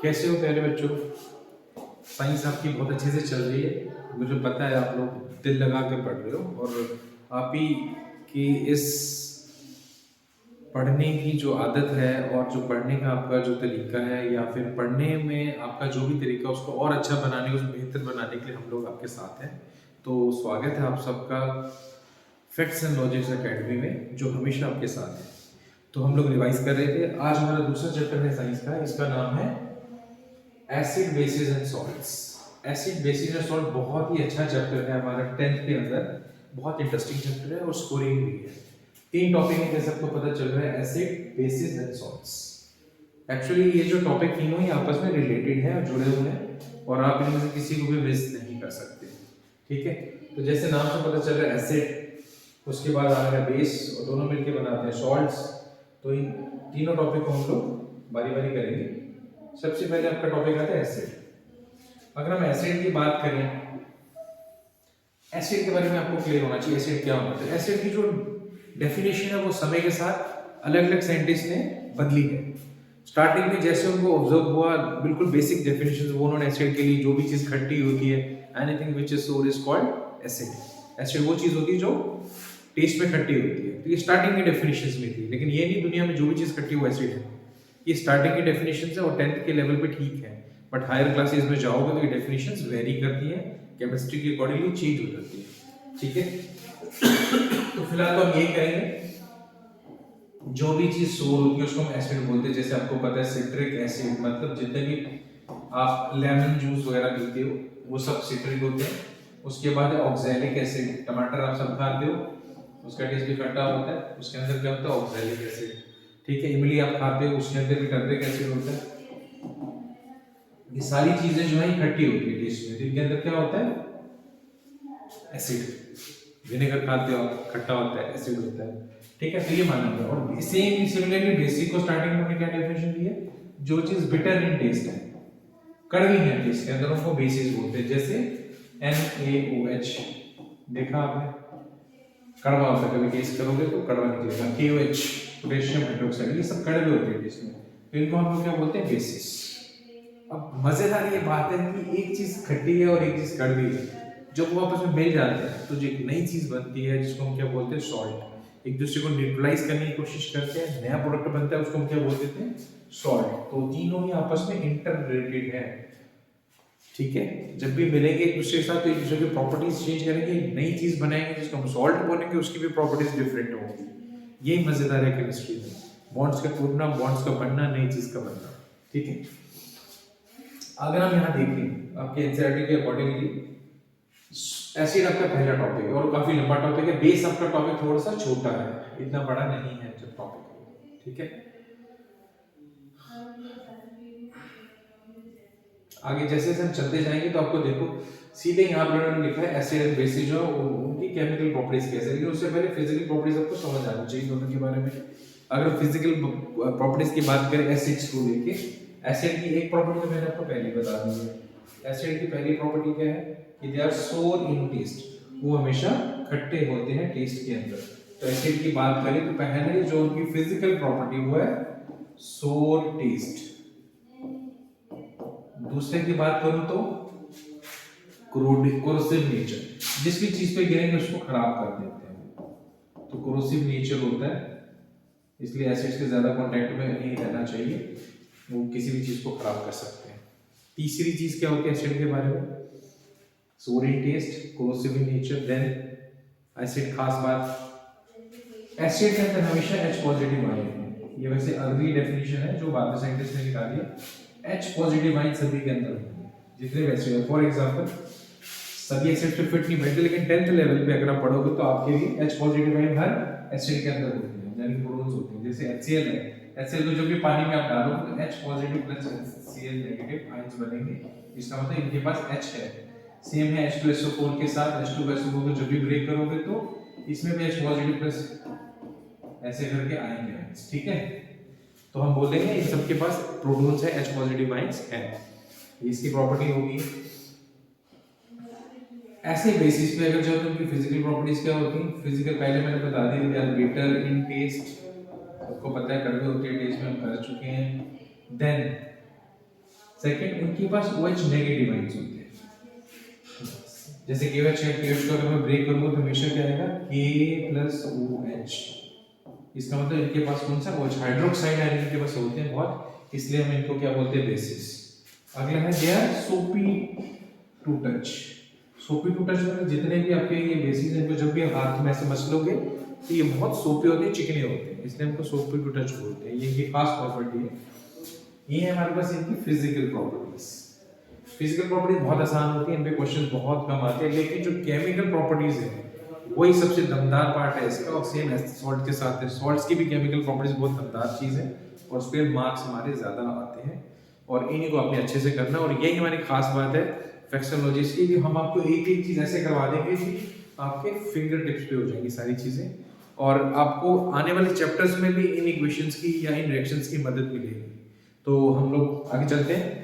कैसे हो प्यारे बच्चों? साइंस आपकी बहुत अच्छे से चल रही है, मुझे पता है। आप लोग दिल लगा के पढ़ रहे हो और आप ही की इस पढ़ने की जो आदत है और जो पढ़ने का आपका जो तरीका है या फिर पढ़ने में आपका जो भी तरीका है उसको और अच्छा बनाने, उसको बेहतर बनाने के लिए हम लोग आपके साथ हैं। तो स्वागत है आप सबका फैक्ट्स एंड लॉजिक्स एकेडमी में, जो हमेशा आपके साथ है। तो हम लोग रिवाइज कर रहे थे। आज हमारा दूसरा चैप्टर है साइंस का, इसका नाम है acid basis and salts. Acid basis and salt बहुत ही अच्छा चैप्टर है हमारा 10th के अंदर, बहुत इंटरेस्टिंग चैप्टर है और स्कोरिंग भी है। 3 टॉपिक है जैसे आपको पता चल रहा है, acid basis and salts. Actually ये जो टॉपिक तीनों ही आपस में रिलेटेड है और जुड़े हुए हैं और आप इनमें से किसी को भी मिस नहीं कर सकते। ठीक है, तो जैसे नाम से पता चल रहा है एसिड, उसके बाद आ रहा है बेस और दोनों मिलकर बनाते हैं सॉल्ट्स। तो इन तीनों टॉपिक को हम लोग बारी बारी करेंगे। सबसे पहले आपका टॉपिक आता है एसिड। अगर हम एसिड की बात करें, एसिड के बारे में आपको क्लियर होना चाहिए एसिड क्या होता है। एसिड की जो डेफिनेशन है वो समय के साथ अलग अलग साइंटिस्ट ने बदली है। स्टार्टिंग में जैसे उनको ऑब्जर्व हुआ, बिल्कुल बेसिक डेफिनेशन वो उन्होंने एसिड के लिए, जो भी चीज खट्टी होती है, एनीथिंग व्हिच इज सोर इज कॉल्ड एसिड। एसिड वो चीज होती है जो टेस्ट में खट्टी होती है। तो ये स्टार्टिंग की डेफिनेशंस में थी, लेकिन ये नहीं दुनिया में जो भी चीज खट्टी वो एसिड है। ये स्टार्टिंग की डेफिनेशंस है और 10th के लेवल पे ठीक है, बट हायर क्लासेस में जाओगे तो ये डेफिनेशंस वेरी करती हैं, केमिस्ट्री के अकॉर्डिंगली चेंज हो जाती है। ठीक है, तो फिलहाल तो हम यही करेंगे, जो भी चीज सोर होती है उसको हम एसिड बोलते हैं। जैसे आपको पता है सिट्रिक एसिड, मतलब जितने भी आप लेमन जूस वगैरह पीते हो वो सब सिट्रिक होते हैं। उसके बाद है ऑक्सैलिक एसिड, टमाटर आप सब खाते हो, उसका टेस्ट भी खट्टा होता है, उसके अंदर क्या होता है ऑक्सैलिक एसिड। ठीक है, इमली आप खाते हो, उसके अंदर भी टर्मरिक एसिड होता है। ये सारी चीजें जो है खट्टी होती है टेस्ट में, तो इनके अंदर क्या होता है एसिड। विनेगर खाते हो आप, खट्टा होता है, एसिड होता है। ठीक है, तो ये माना गया। और सेम सिमिलरली बेसिक को स्टार्टिंग में हमने क्या डेफिनेशन दी है, जो चीज बिटर इन टेस्ट है, कड़वी है टेस्ट के अंदर, उनको बेसिस बोलते हैं। जैसे NaOH, देखा आपने, कड़वा होता है, कभी टेस्ट करोगे तो कड़वा निकलेगा। KOH, पोटेशियम हाइड्रोक्साइड, ये सब कड़वे होते हैं टेस्ट में, तो इनको हम लोग क्या बोलते हैं बेसिस। अब मजेदार ये बात है कि एक चीज खट्टी है और एक चीज कड़वी है, जब वो आपस में मिल जाते हैं तो जो एक नई चीज बनती है जिसको हम क्या बोलते हैं सॉल्ट। एक दूसरे को न्यूट्रलाइज करने की कोशिश करते हैं, नया प्रोडक्ट बनता है, उसको हम क्या बोल देते हैं सॉल्ट। तो तीनों ही आपस में इंटर रिलेटेड है। ठीक है, जब भी मिलेंगे एक दूसरे के साथ तो एक दूसरे की प्रॉपर्टीज चेंज करेंगे, नई चीज बनाएंगे जिसको हम सॉल्ट बोलेंगे, उसकी भी प्रॉपर्टीज डिफरेंट होंगी। यही मजेदार है केमिस्ट्री में, बॉन्ड्स का टूटना, बॉन्ड्स का बनना, नई चीज का बनना। ठीक है, अगर हम यहाँ देखें आपके एनसीईआरटी के अकॉर्डिंगली, एसिड आपका पहला टॉपिक है और काफी लंबा टॉपिक है। बेस आपका टॉपिक थोड़ा सा छोटा है, इतना बड़ा नहीं है जब टॉपिक। ठीक है, आगे जैसे जैसे हम चलते जाएंगे तो आपको देखो सीधे यहाँ पर उन्होंने लिखा है एसिड एंड बेसिस, जो उनकी केमिकल प्रॉपर्टीज कैसे, लेकिन उससे पहले फिजिकल प्रॉपर्टीज आपको समझ आनी चाहिए दोनों के बारे में। अगर फिजिकल प्रॉपर्टीज की बात करें एसिड्स को लेके, एसिड की एक प्रॉपर्टी तो मैंने आपको पहले बता दी है। एसिड की पहली प्रॉपर्टी क्या है कि दे आर सोर इन टेस्ट, वो हमेशा खट्टे होते हैं टेस्ट के अंदर। तो एसिड की बात करें तो पहले जो उनकी फिजिकल प्रॉपर्टी वो है सोर टेस्ट। दूसरे की बात करूं तो कोरोसिव नेचर, जिस भी चीज पे गिरेंगे उसको खराब कर देते हैं, तो कोरोसिव नेचर होता है, इसलिए एसिड्स के ज्यादा कांटेक्ट में नहीं रहना चाहिए, वो किसी भी चीज को खराब कर सकते हैं। तीसरी चीज क्या होती है एसिड के बारे में, sour in taste, corrosive in nature. Then acid, खास बात एसिड के अंदर हमेशा H पॉजिटिव आयन है। ये वैसे अर्ली डेफिनेशन है जो बाद में साइंटिस्ट ने निकाली है। H पॉजिटिव आयन सभी के अंदर होंगे जितने भी एसिड है। फॉर एग्जांपल सभी एसिड पे फिट नहीं बैठते, लेकिन 10th लेवल पे अगर आप पढ़ोगे तो आपके लिए H पॉजिटिव आयन हर एसिड के अंदर होते हैं, यानी प्रोटॉन्स होते हैं। जैसे HCl है, HCl को जब भी पानी में आप डालोगे तो H positive plus Cl negative ions बनेंगे, इसका मतलब इनके पास H है। सेम है H2SO4 के साथ, H2SO4 को जब भी ब्रेक करोगे तो इसमें भी H पॉजिटिव प्लस ऐसे करके आएंगे आयंस। ठीक है, तो हम बोलेंगे इन सब के पास प्रोटॉन्स है, H पॉजिटिव आयंस है, इसकी प्रॉपर्टी होगी। ऐसे बेसिस पे अगर जब उनकी फिजिकल प्रॉपर्टीज क्या होती हैं, फिजिकल पहले मैंने बता दी, they are bitter in taste, सबको पता है कड़वे होते हैं टेस्ट में, हम कर चुके हैं। देन सेकंड, इनके पास OH नेगेटिव आयंस होते हैं। जैसे KOH है, KOH को अगर मैं ब्रेक करूंगा तो हमेशा क्या आएगा, K+OH। इसका मतलब इनके पास कौन सा OH, हाइड्रोक्साइड आयन इनके पास होते हैं बहुत, इसलिए हम इनको क्या बोलते हैं, बेसिस। अगला है दे आर सोपी टू टच। सोपी टू टच मतलब जितने भी आपके ये बेसिस हैं, इनको जब भी आप हाथ में ऐसे मसलोगे तो ये बहुत सोपे होते हैं, चिकने होते हैं, इसलिए हमको सोपी टू टच बोलते हैं। ये खास प्रॉपर्टी है। ये है हमारे पास इनकी फिजिकल प्रॉपर्टीज। फिजिकल प्रॉपर्टीज बहुत आसान होती है, इन पे क्वेश्चंस बहुत कम आते हैं, लेकिन जो केमिकल प्रॉपर्टीज है वही सबसे दमदार पार्ट है इसका, और सेम सॉल्ट के साथ है। सॉल्ट्स की भी केमिकल प्रॉपर्टीज बहुत दमदार चीज है, और उस पर मार्क्स हमारे ज्यादा आते हैं, और इन्हीं को आपने अच्छे से करना। और यही हमारी खास बात है फ्रैक्शनोलॉजिस्ट की, कि हम आपको एक एक चीज ऐसे करवा देंगे कि आपके फिंगर टिप्स पे हो जाएंगी सारी चीजें, और आपको आने वाले चैप्टर्स में भी इन इक्वेशंस की या इन रिएक्शंस की मदद मिलेगी। तो हम लोग आगे चलते हैं।